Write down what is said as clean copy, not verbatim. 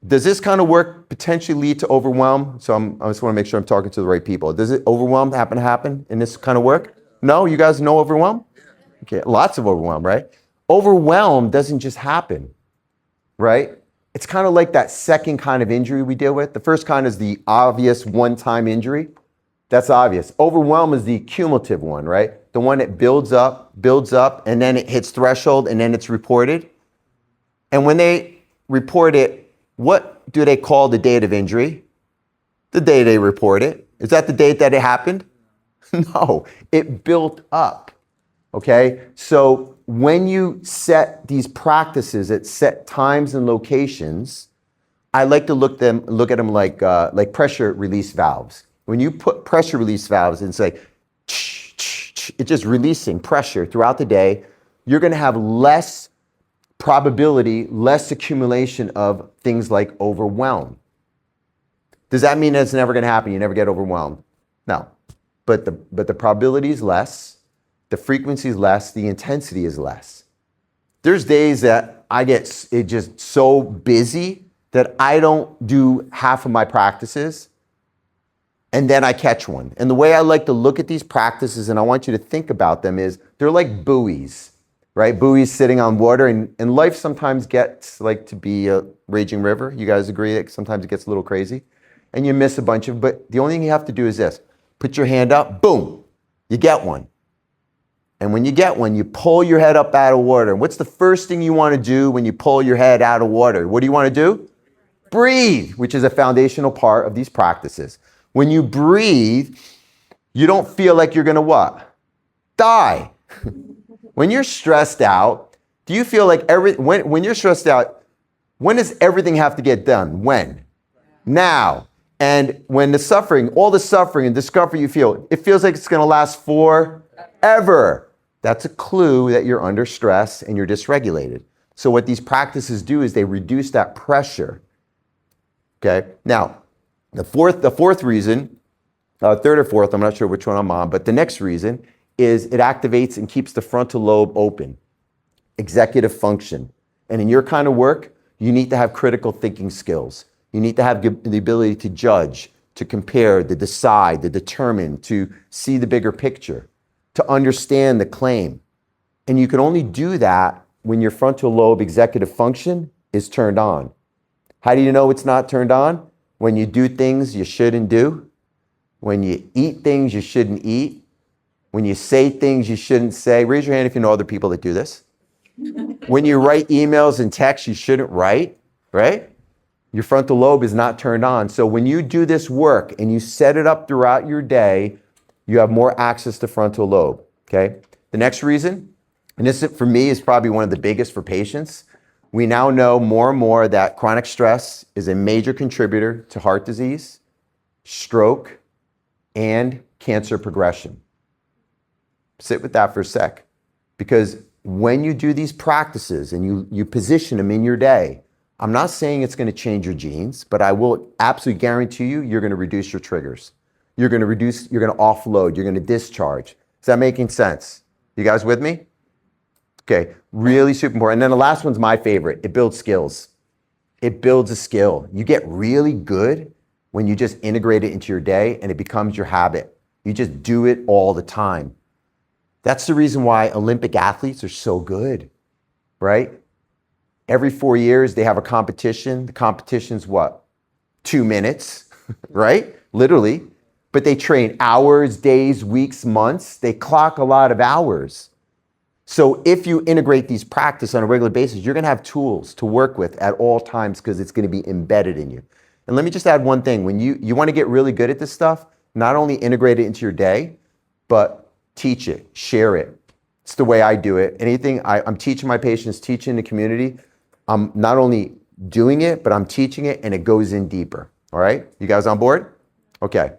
Does this kind of work potentially lead to overwhelm? So I just want to make sure I'm talking to the right people. Does it overwhelm happen in this kind of work? No? You guys know overwhelm? Okay, lots of overwhelm, right? Overwhelm doesn't just happen, right? It's kind of like that second kind of injury we deal with. The first kind is the obvious one-time injury. That's obvious. Overwhelm is the cumulative one, right? The one that builds up, and then it hits threshold, and then it's reported. And when they report it, what do they call the date of injury? The day they report it. Is that the date that it happened? No, it built up, okay? So when you set these practices at set times and locations, I like to look at them like pressure release valves. When you put pressure release valves and say, it's just releasing pressure throughout the day, you're gonna have less probability, less accumulation of things like overwhelm. Does that mean it's never gonna happen? You never get overwhelmed? No, but the probability is less, the frequency is less, the intensity is less. There's days that I get it just so busy that I don't do half of my practices, and then I catch one. And the way I like to look at these practices, and I want you to think about them, is they're like buoys, right? Buoys sitting on water, and life sometimes gets like to be a raging river. You guys agree that sometimes it gets a little crazy? And you miss a bunch of, but the only thing you have to do is this. Put your hand up, boom, you get one. And when you get one, you pull your head up out of water. What's the first thing you want to do when you pull your head out of water? What do you want to do? Breathe, which is a foundational part of these practices. When you breathe, you don't feel like you're gonna what? Die. When you're stressed out, do you feel like when you're stressed out, when does everything have to get done? When? Now. And when all the suffering and discomfort you feel, it feels like it's gonna last forever. That's a clue that you're under stress and you're dysregulated. So what these practices do is they reduce that pressure. Okay, now, the fourth reason, third or fourth, I'm not sure which one I'm on, but the next reason is it activates and keeps the frontal lobe open. Executive function. And in your kind of work, you need to have critical thinking skills. You need to have the ability to judge, to compare, to decide, to determine, to see the bigger picture, to understand the claim. And you can only do that when your frontal lobe executive function is turned on. How do you know it's not turned on? When you do things you shouldn't do, when you eat things you shouldn't eat, when you say things you shouldn't say. Raise your hand if you know other people that do this. When you write emails and texts you shouldn't write, right? Your frontal lobe is not turned on. So when you do this work and you set it up throughout your day, you have more access to frontal lobe, okay? The next reason, and this for me is probably one of the biggest for patients, we now know more and more that chronic stress is a major contributor to heart disease, stroke, and cancer progression. Sit with that for a sec. Because when you do these practices and you position them in your day, I'm not saying it's going to change your genes, but I will absolutely guarantee you're going to reduce your triggers. You're going to offload, you're going to discharge. Is that making sense? You guys with me? Okay, really super important. And then the last one's my favorite. It builds skills. It builds a skill. You get really good when you just integrate it into your day and it becomes your habit. You just do it all the time. That's the reason why Olympic athletes are so good, right? Every 4 years they have a competition. The competition's what? 2 minutes, right? Literally. But they train hours, days, weeks, months. They clock a lot of hours. So if you integrate these practices on a regular basis, you're going to have tools to work with at all times because it's going to be embedded in you. And let me just add one thing. When you want to get really good at this stuff, not only integrate it into your day, but teach it, share it. It's the way I do it. Anything I'm teaching my patients, teaching the community, I'm not only doing it, but I'm teaching it and it goes in deeper. All right? You guys on board? Okay.